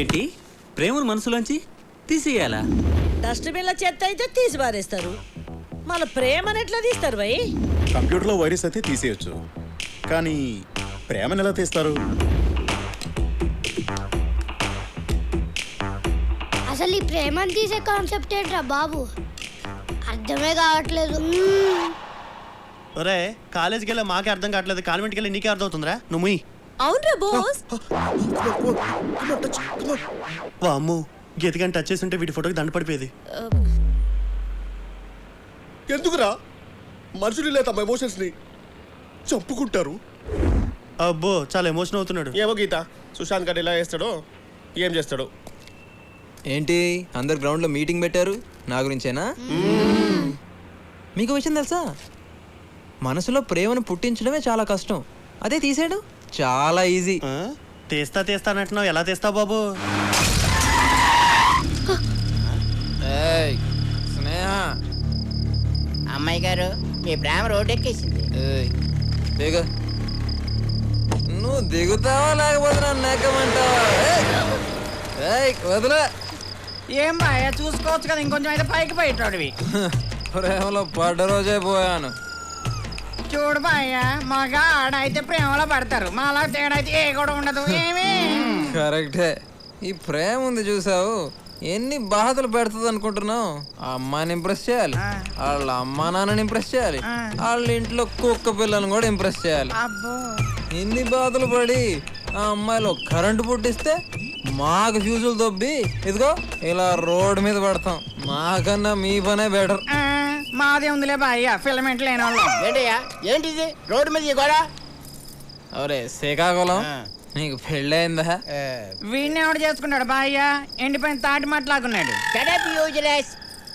ఏంటి ప్రేమను మనసులోంచి తీసేయాలా? డస్ట్బిన్ల చెత్త అయితే తీసి పారేస్తారు, మన ప్రేమను ఎట్లా తీస్తారు భయ్? కంప్యూటర్లో వైరస్ అయితే తీసేయచ్చు, కానీ ప్రేమను ఎలా తీస్తారు? అసలు ఈ ప్రేమను తీసే కాన్సెప్ట్ ఏంట్రా బాబు, అర్థమే కావట్లేదు. ఒరే కాలేజీకి వెళ్ళి మాకే అర్థం కావట్లేదు, కాన్వెంట్కి వెళ్ళి నీకే అర్థం అవుతుందిరా నువ్వు. అవునరా బాస్. అమ్ము గీతగాని టచ్ చేసి ఉంటే వీటి ఫోటోకి దండ పడిపోయేది. ఎందుకురా మనుషులు ఇలా తమ ఎమోషన్స్ ని చంపుకుంటారు? అబ్బో చాలా ఎమోషన్ అవుతున్నాడు. ఏమో గీత, సుశాంత్ గడ్ ఎలా చేస్తాడో ఏం చేస్తాడో. ఏంటి అందరు గ్రౌండ్లో మీటింగ్ పెట్టారు నా గురించేనా? మీకు విషయం తెలుసా, మనసులో ప్రేమను పుట్టించడమే చాలా కష్టం, అదే తీసేయడం చాలా ఈజీ. తీస్తా తీస్తానంటున్నావు, ఎలా తీస్తావు బాబు? స్నేహ, అమ్మాయి గారు మీ ప్రేమ రోడ్డెక్కేసింది. దిగ. నువ్వు దిగుతావా లేకపోతే నన్ను నెక్కమంటావా? వదిలే. ఏం బాయ్ చూసుకోవచ్చు కదా, ఇంకొంచెం అయితే పైకి పోయేటోడివి. ప్రేమలో పడ్డ రోజే పోయాను. చూడు బాయ్య, మగ ఆడ అయితే ప్రేమలో పడతారు, మాలా తేడా అయితే ఏ కూడా ఉండదు. ఏమి కరెక్టే. ఈ ప్రేమ ఉంది చూసావు, ఎన్ని బాధలు పెడుతుంది అనుకుంటున్నావు? ఆ అమ్మాయిని ఇంప్రెస్ చేయాలి, వాళ్ళ అమ్మా నాన్నని ఇంప్రెస్ చేయాలి, వాళ్ళ ఇంట్లో కుక్క పిల్లలను కూడా ఇంప్రెస్ చేయాలి. అబ్బో ఎన్ని బాధలు పడి ఆ అమ్మాయిలో కరెంటు పుట్టిస్తే మాకు ఫ్యూజులు దొబ్బి ఇదిగో ఇలా రోడ్డు మీద పడతాం. మాకన్నా మీ పనే బెటర్. మాదే ఉందిలే బాయ్య, ఫిలమెంట్ లేని వాళ్ళం. ఏంటయ్యా ఏంటిది రోడ్డు మీద కూడా? అవరే శ్రీకాకుళం, నీకు పెళ్ళయిందా? వీడిని ఎవడు చేసుకున్నాడు బాయ్య, ఎండిపోయిన తాటి మట్లాకున్నాడు.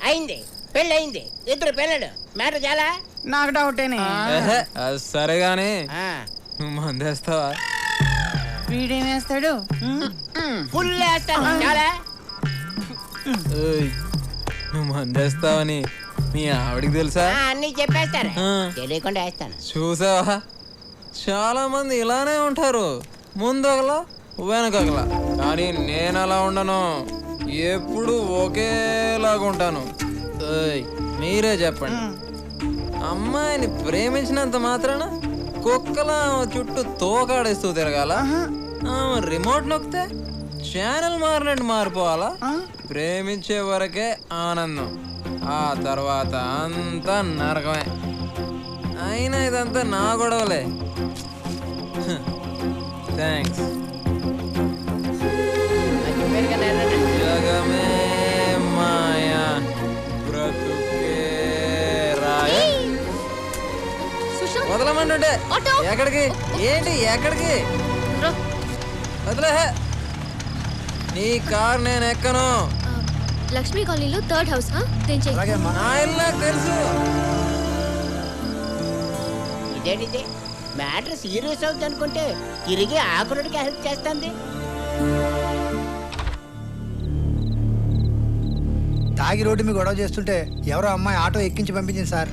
అయింది, పెళ్ళి అయింది, ఇద్దరు పిల్లలు, మ్యాటర్ చాలా. నాకు డౌటేనే. అది సరే గాని నువ్వు మందేస్తావా? వీడేం వేస్తాడు? ఫుల్ వేస్తాను చాలా. నువ్వు మందేస్తావని మీ ఆవిడికి తెలుసా? అన్ని చెప్పేస్తారు, తెలియకుండా వేస్తాను. చూసావా, చాలా మంది ఇలానే ఉంటారు, ముందొకలా వెనకగలా. కానీ నేను అలా ఉండను, ఎప్పుడు ఒకేలాగా ఉంటాను. మీరే చెప్పండి, అమ్మాయిని ప్రేమించినంత మాత్రాన కుక్కలా చుట్టూ తోకాడేస్తూ తిరగాల? రిమోట్ నొక్కితే ఛానల్ మారినట్టు మారిపోవాలా? ప్రేమించే వరకే ఆనందం, ఆ తర్వాత అంతా నరకమే. అయినా ఇదంతా నా గొడవలే. థ్యాంక్స్. జగమే మాయా బ్రతుకే రాయ. వదలమంటుంటే ఎక్కడికి? ఏంటి ఎక్కడికి? వదిలే, నీ కార్ నేను ఎక్కను. లక్ష్మీ కాలనీలో 3rd హౌస్. నా ఇల్లు నాకు తెలుసు. ఇదేంటిది మ్యాటర్ సీరియస్ అవుతుంది అనుకుంటే తిరిగి ఆకురుడికి హెల్ప్ చేస్తుంది. తాగి రోడ్డు మీద గొడవ చేస్తుంటే ఎవరో అమ్మాయి ఆటో ఎక్కించి పంపించింది సార్.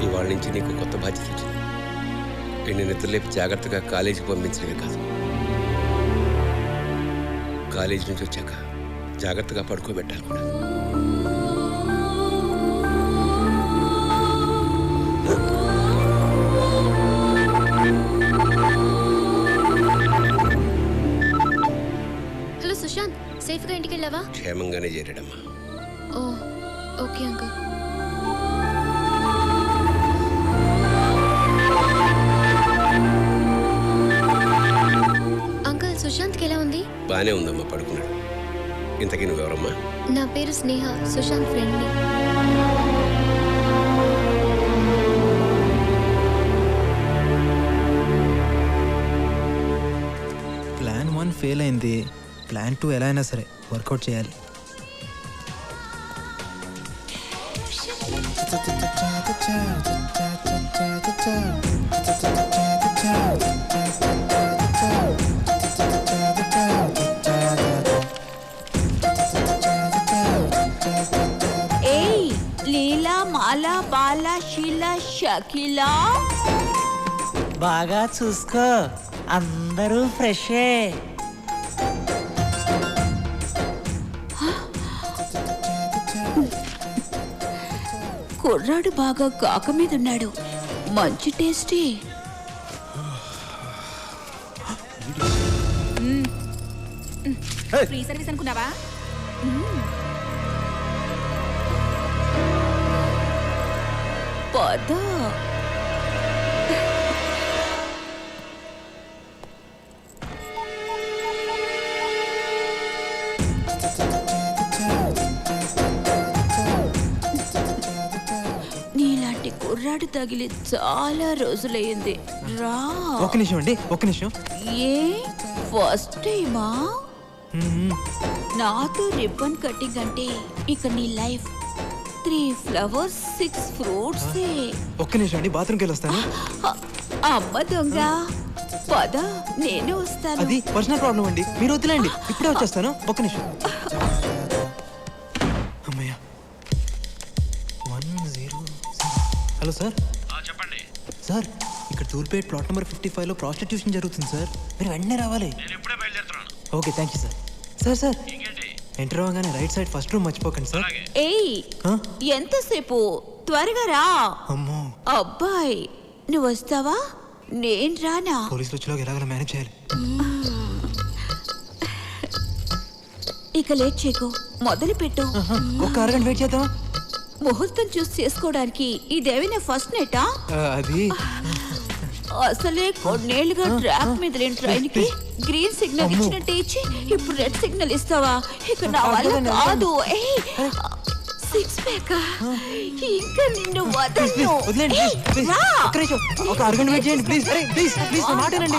ఇవాళ నుంచి నీకు కొత్త బాధ్యత వచ్చింది. నేను నిద్రలేపి జాగ్రత్తగా కాలేజీకి పంపించడమే కాదు, కాలేజీ నుంచి వచ్చాక జాగ్రత్తగా పడుకోబెట్టాలి కూడా. హలో సుశాంత్, సేఫ్ గా ఇంటికి వెళ్ళావా? క్షేమంగానే చేరాడమ్మా. ఓ ఓకే అంకుల్. అంకుల్ సుశాంత్కి ఎలా ఉంది? బానే ఉందమ్మా, పడుకున్నాడు. ఇంతకీ నువ్వెవరమ్మా? నా పేరు స్నేహ, సుశాంత్ ఫ్రెండ్ని. ప్లాన్ 1 ఫెయిల్ అయింది, ప్లాన్ 2 ఎలా అయినా సరే వర్కౌట్ చేయాలి. ఏయ్ లీలా మాలా బాలా షీలా షకీలా బాగా చూసుకో, అందరూ ఫ్రెషే. కుర్రాడు బాగా కాక మీద ఉన్నాడు, మంచి టేస్టీ. ఫ్రీ సర్వీస్ అనుకున్నావా? పద. నీలాంటి కుర్రాడు తగిలి చాలా రోజులయ్యింది. రా. ఒక నిమిషం అండి, ఒక నిమిషం. ఏ ఫస్ట్ టైమా? నాతో రిబ్బన్ కటింగ్ అంటే ఇక నీ లైఫ్ 3 flowers 6 fruits. ఒక్క నిమిషం అండి, బాత్రూమ్కి వెళ్ళి వస్తాను. అమ్మ దొంగ, పద నేను వస్తాను. అది పర్సనల్ ప్రాబ్లం అండి, మీరు వద్దులేండి, ఇప్పుడే వచ్చేస్తాను. ఒక్క నిమిషం. అమ్మయ్య. 10. Hello sir. చెప్పండి సార్, ఇక్కడ తూర్పేట్ ప్లాట్ నెంబర్ 55లో ప్రాస్టిట్యూషన్ జరుగుతుంది సార్, మీరు వెంటనే రావాలి. నేను ఇప్పుడే బయలుదేరుతున్నాను. Okay, thank you sir. Sir sir, ఇంకేంటి? ఎంటర్ అవ్వగానే రైట్ సైడ్ ఫస్ట్ రూమ్ మర్చిపోకండి సార్. ఏయ్ ఎంతసేపు, త్వరగా రా. అమ్మో, అబ్బాయి నువ్వు వస్తావా? నేను రానా? పోలీసులు వచ్చేలోకి ఎలాగో మేనేజ్ చేయాలి. ఇక లేట్ చేయకు, మొదలు పెట్టు. ఒక్క అరగంట వెయిట్ చేద్దామా? ముహూర్తం చూసి చేసుకోవడానికి ఇదేమైనా ఫస్ట్ నెటా? అది అసలే కొన్నేళ్లుగా ట్రాక్ మీద లేని ట్రైన్ కి గ్రీన్ సిగ్నల్ ఇచ్చినట్టు ఇచ్చి ఇప్పుడు రెడ్ సిగ్నల్ ఇస్తావా? ఇక నా వల్ల కాదు. సిక్స్ ప్యాక్ ఇంకా నిన్ను వదలను. ఒక అరగంట వెయిట్ చేయండి ప్లీజ్. ప్లీజ్ ప్లీజ్ నా మాట వినండి.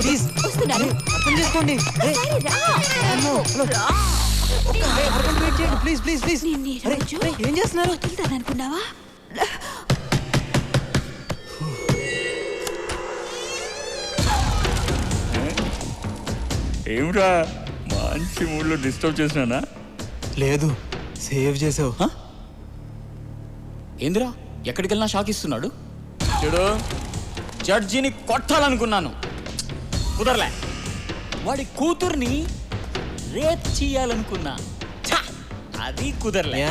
ప్లీజ్ వస్తున్నాను, అర్థం చేసుకోండి. అరగంట వెయిట్ చేయండి ప్లీజ్ ప్లీజ్ ప్లీజ్. ఏం చేస్తున్నారు? అనుకున్నావా? ఏమిరా మంచి మూడ్లో డిస్టర్బ్ చేసినానా? లేదు, సేవ్ చేసావు. ఏందిరా ఎక్కడికి వెళ్ళినా షాక్ ఇస్తున్నాడు. చూడు, జడ్జిని కొట్టాలనుకున్నాను, కుదరలే. వాడి కూతుర్ని రేప్ చేయాలనుకున్నా, అది కుదరలే.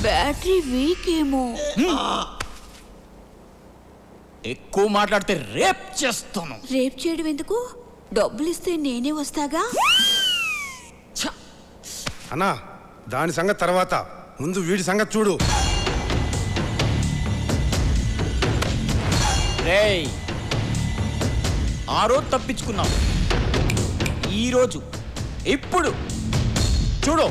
బ్యాటరీ వీక్ ఏమో. ఎక్కువ మాట్లాడితే రేప్ చేస్తాను. రేప్ చేయడం ఎందుకు? డబ్బులు ఇస్తే నేనే వస్తాగా. అన్నా, దాని సంగతి తర్వాత, ముందు వీడి సంగతి చూడు. రేయ్, ఆ రోజు తప్పించుకున్నావు, ఈరోజు ఇప్పుడు చూడు.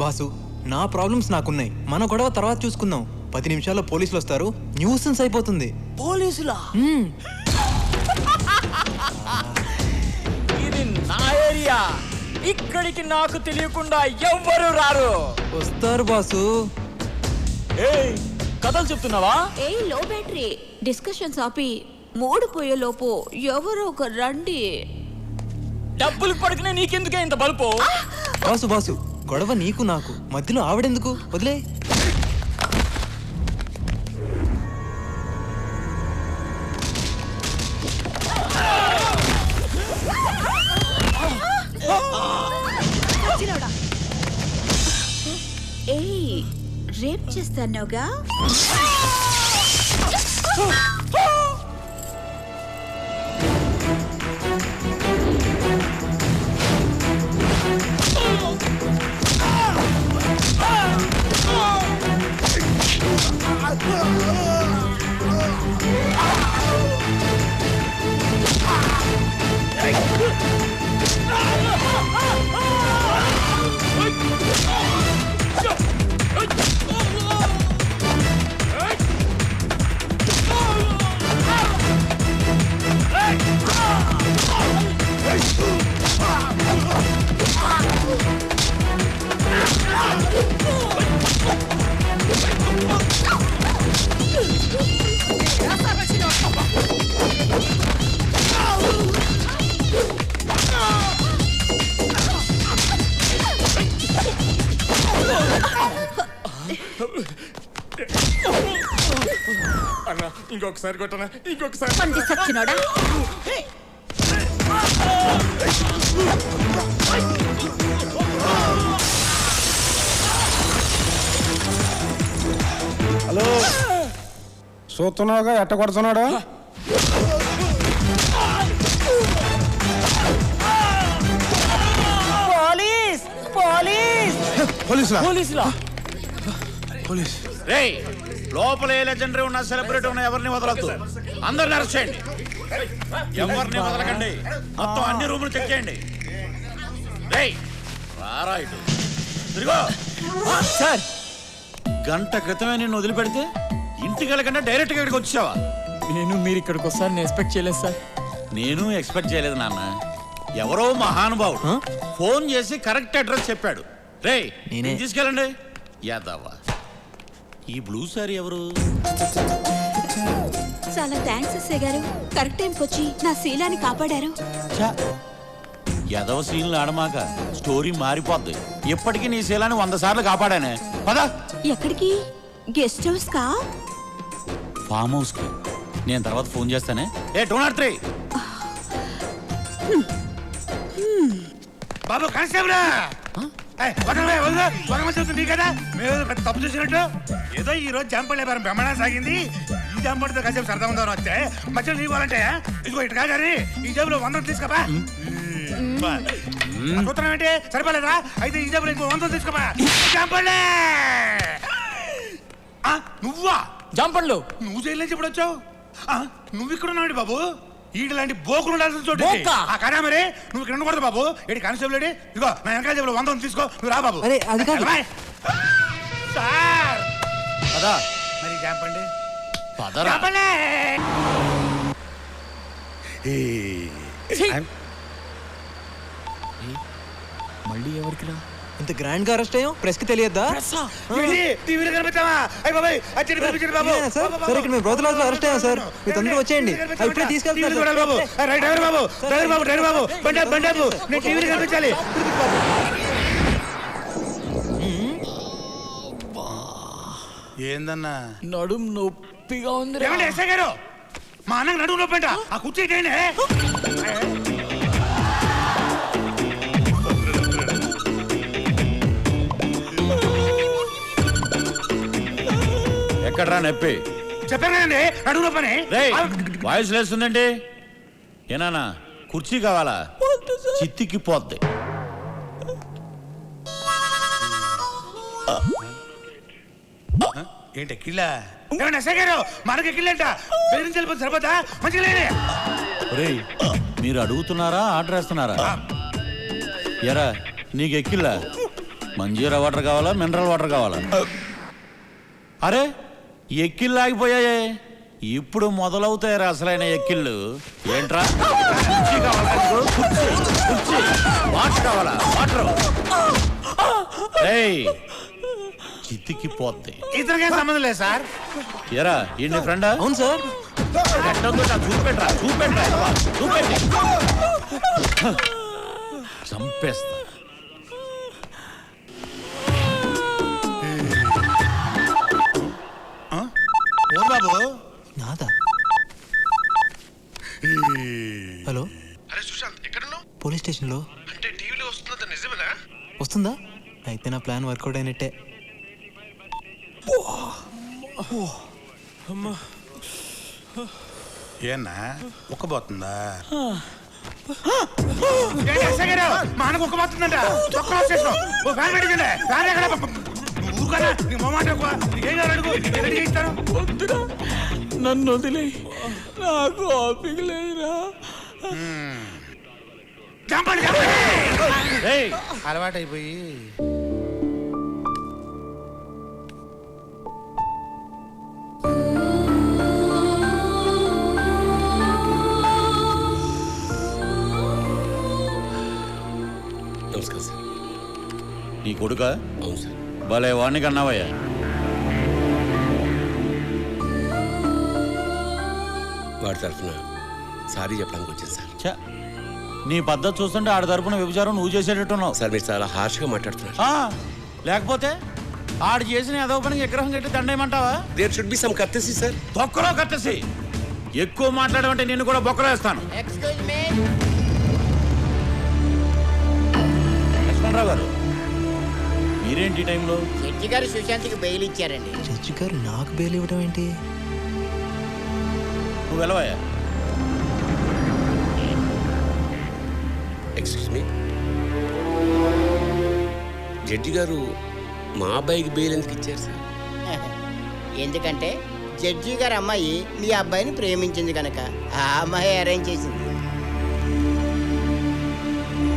బాసు, నా ప్రాబ్లమ్స్ నాకున్నాయి, మన గొడవ తర్వాత చూసుకుందాం. 10 నిమిషాల్లో పోలీసులు వస్తారు, న్యూసెన్స్ అయిపోతుంది. పోలీసులా? ఇది నా ఏరియా, ఇక్కడికి నాకు తెలియకుండా ఎవ్వరు రారు. వస్తారు బాసు. ఏయ్, కథలు చెప్తున్నావా? ఏ లో బ్యాటరీ డిస్కషన్స్ ఆపి మూడు పోయే లోపు ఎవరో ఒక రండి. డబ్బులు పడుకునే నీకెందుకే ఇంత బల్పు? బాసు బాసు, గొడవ నీకు నాకు మధ్యలో ఆవిడెందుకు? వదిలే. ఏయ్, రేప్ చేస్తానుగా. అన్న ఇంకొకసారి కొట్టనా, ఇంకొకసారి. పంది సచ్చినోడా. హలో, చూస్తున్నావుగా ఎట్ట కొడుతున్నాడు. పోలీస్ పోలీస్ పోలీసులా పోలీసులా? పోలీస్ రేయ్, లోపల ఏ లెజెండరీ ఉన్నా సెలబ్రిటీ ఉన్నా ఎవరిని వదలొద్దు. అందరిని అరెస్ట్ చేయండి. ఎవరిని వదలకండి. మొత్తం అన్ని రూములు చెక్ చేయండి. రేయ్, రారా ఇటు. తిరుగో. సార్, గంట క్రితమే నిన్ను వదిలిపెడితే ఇంటికి వెళ్ళకుండా డైరెక్ట్ గా ఇక్కడికి వచ్చావా? నేను మీరు ఇక్కడికి వస్తారని ఎక్స్పెక్ట్ చేయలేదు సార్. నేను ఎక్స్పెక్ట్ చేయలేదు నాన్న. ఎవరో మహానుభావుడు ఫోన్ చేసి కరెక్ట్ అడ్రస్ చెప్పాడు. రేయ్, నేను తీసుకెళ్ళండి. యాదవ్వా, ఈ బ్లూ సారీ ఎవరు? చాలా థ్యాంక్స్ ఎస్ఐ గారు, కరెక్ట్ టైంకి వచ్చి నా శీలాన్ని కాపాడారు. యదవ సీన్లు ఆడమాక, స్టోరీ మారిపోద్ది. ఇప్పటికీ నీ శీలాన్ని 100 సార్లు కాపాడానే. పద. ఎక్కడికి? గెస్ట్ హౌస్ కా? ఫామ్ హౌస్ కి. నేను తర్వాత ఫోన్ చేస్తానే. ఏ 203 బాబు కానిస్టేబుల్ కదా, మేము పెద్ద తప్పు చేసినట్టు. ఏదో ఈ రోజు జాంపల్ వ్యాపారం బ్రహ్మాండం సాగింది. ఈ జాంపడితో కాసేపు సరదా ఉందని వస్తే మధ్యలో నీవాలంటే ఇదిగో ఇటు కాగాని ఈ జేబులో 100 తీసుకోపా. సూత్రం ఏంటి, సరిపోలేదా? అయితే ఈ జేబులో ఇంకో 100 తీసుకోపా. జాంపళ్ళే. నువ్వా జంపండ్లు? నువ్వు జైలు నుంచి ఎప్పుడు వచ్చావు? నువ్వు ఇక్కడ ఉన్నాడు బాబు. ఈడు లాంటి బోకులు ఉండాల్సిన చోటు కదా. మరి నువ్వు ఇక్కడ ఉండకూడదు బాబు. ఏంటి కానిస్టేబుల్? ఇదిగో నా వెనకాల జేబులో 100 తీసుకో. నువ్వు రా బాబు. సార్ పదా. మరి జాంపండి. పదరా. మళ్ళీ ఎవరికి రా? ఇంత గ్రాండ్ గా అరెస్ట్ అయ్యాం, ప్రెస్ కి తెలియద్దా? టీవీలో కనిపించావా? సార్, ఇక్కడ మేము బ్రోతలాస్ లో అరెస్ట్ అయ్యాం సార్. మీరు తొందరగా వచ్చేయండి. ఇప్పుడే తీసుకెళ్తాను బాబు. డ్రైవర్ బాబు, డ్రైవర్ బాబు, డ్రైవర్ బాబు, బండాబు, నేను టీవీలో కనిపించాలి. ఏందన్నా? నడుం నొప్పిగా ఉంది. ఏమండి ఎస్ఐ గారు, మా అన్నకు నడుము నొప్పి అంట. ఆ కుర్చీ ఇటేయండి. ఎక్కడ్రా నొప్పి? చెప్పాను కదండి నడుము నొప్పని. వాయిస్ లేస్తుందండి. ఏనానా కుర్చీ కావాలా? చిత్తికి పోద్ది. ఏంటి కిళ్ళా? ఏమండి ఎస్ఐ గారు, మనకి కిళ్ళంట. బెదిరించి వెళ్ళిపోతే సరిపోతా? మంచిగా రేయ్, మీరు అడుగుతున్నారా ఆర్డర్ వేస్తున్నారా? ఎరా, నీకు ఎక్కిల్లా? మంజీరా వాటర్ కావాలా, మినరల్ వాటర్ కావాలా? అరే, ఎక్కిళ్ళు ఆగిపోయాయే. ఇప్పుడు మొదలవుతాయి అసలైన ఎక్కిళ్ళు. ఏంట్రా? వాటర్ కావాలా? వాటర్. రేయ్, చిత్తికి పోద్ది. ఇతనికేం సంబంధం లేదు సార్. ఎరా, ఈ నీ ఫ్రెండా? అవును సార్. చూపెట్రా, చూపెట్రా, చూపెట్టి చంపేస్తా. బాబు నాదా? హలో. అరే సుశాంత్, ఎక్కడున్నావు? పోలీస్ స్టేషన్ లో. అంటే టీవీలో వస్తుందా? నిజమేనా? వస్తుందా? అయితే నా ప్లాన్ వర్కౌట్ అయినట్టే. ఏనా ఉక్కబోతుందా? మా అన్నకు ఉక్కబోతుందంట. నన్ను వదిలే, నాకు ఓపిక లేదురా. అలవాటైపోయి నమస్కారం సార్. నీ కొడుక? అవును సార్. భలే వాడిని కన్నావయ్యా. వాడి తరఫున సారీ చెప్పడానికి వచ్చాను సార్. నీ పద్ధతి చూస్తుంటే ఆడి తరపున వ్యభిచారం నువ్వు చేసేటట్టున్నావు సార్. మీరు చాలా హార్ష్గా మాట్లాడుతున్నారు. లేకపోతే ఆడు చేసిన ఏదో పనికి విగ్రహం కట్టి దండేయమంటావా? There should be some courtesy sir. బొక్కలో కట్టేసి ఎక్కువ మాట్లాడమంటే నిన్ను కూడా బొక్కలో వేస్తాను. లక్ష్మణరావు గారు, మీరేంటి ఈ టైంలో? జడ్జి గారు సుశాంత్కి బెయిల్ ఇచ్చారండి. జడ్జి గారు నాకు బెయిల్ ఇవ్వడం ఏంటి? నువ్వు వెళ్ళవయ్యా. ఎక్స్క్యూజ్ మీ, జడ్జి గారు మా అబ్బాయికి బెయిల్ ఎందుకు ఇచ్చారు సార్? ఎందుకంటే జడ్జి గారు అమ్మాయి మీ అబ్బాయిని ప్రేమించింది కనుక ఆ అమ్మాయి అరేంజ్ చేసింది.